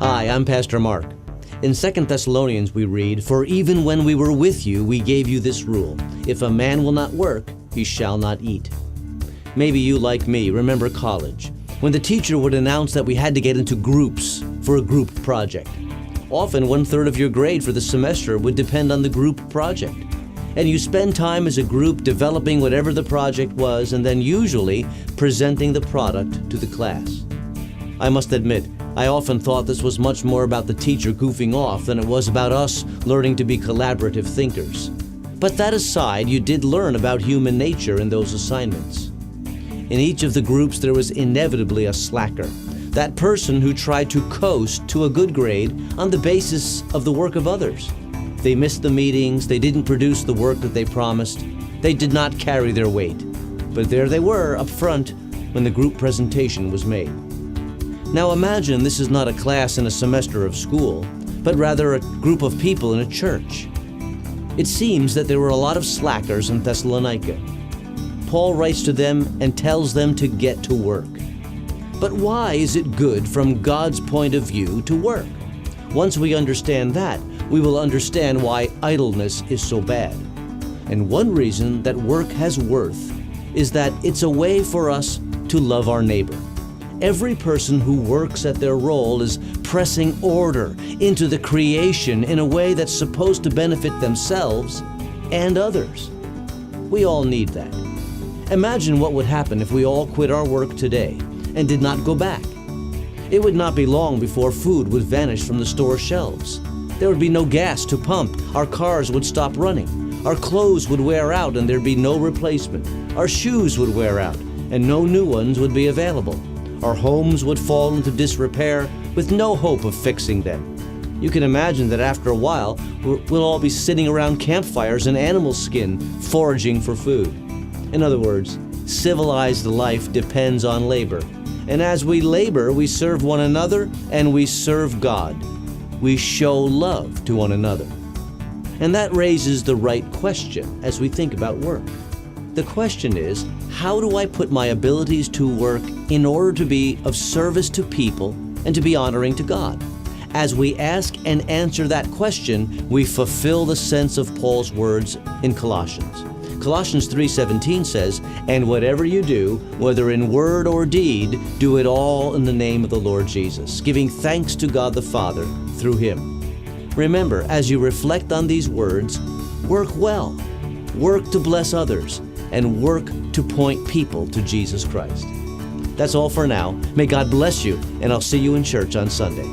Hi, I'm Pastor Marc. In 2 Thessalonians we read, "For even when we were with you, we gave you this rule. If a man will not work, he shall not eat." Maybe you, like me, remember college, when the teacher would announce that we had to get into groups for a group project. Often 1/3 of your grade for the semester would depend on the group project. And you spend time as a group developing whatever the project was and then usually presenting the product to the class. I must admit, I often thought this was much more about the teacher goofing off than it was about us learning to be collaborative thinkers. But that aside, you did learn about human nature in those assignments. In each of the groups there was inevitably a slacker, that person who tried to coast to a good grade on the basis of the work of others. They missed the meetings, they didn't produce the work that they promised, they did not carry their weight. But there they were up front when the group presentation was made. Now imagine this is not a class in a semester of school, but rather a group of people in a church. It seems that there were a lot of slackers in Thessalonica. Paul writes to them and tells them to get to work. But why is it good from God's point of view to work? Once we understand that, we will understand why idleness is so bad. And one reason that work has worth is that it's a way for us to love our neighbor. Every person who works at their role is pressing order into the creation in a way that's supposed to benefit themselves and others. We all need that. Imagine what would happen if we all quit our work today and did not go back. It would not be long before food would vanish from the store shelves. There would be no gas to pump. Our cars would stop running. Our clothes would wear out and there'd be no replacement. Our shoes would wear out and no new ones would be available. Our homes would fall into disrepair with no hope of fixing them. You can imagine that after a while, we'll all be sitting around campfires in animal skin, foraging for food. In other words, civilized life depends on labor. And as we labor, we serve one another and we serve God. We show love to one another. And that raises the right question as we think about work. The question is, how do I put my abilities to work in order to be of service to people and to be honoring to God? As we ask and answer that question, we fulfill the sense of Paul's words in Colossians. Colossians 3:17 says, "And whatever you do, whether in word or deed, do it all in the name of the Lord Jesus, giving thanks to God the Father through Him." Remember, as you reflect on these words, work well, work to bless others, and work to point people to Jesus Christ. That's all for now. May God bless you, and I'll see you in church on Sunday.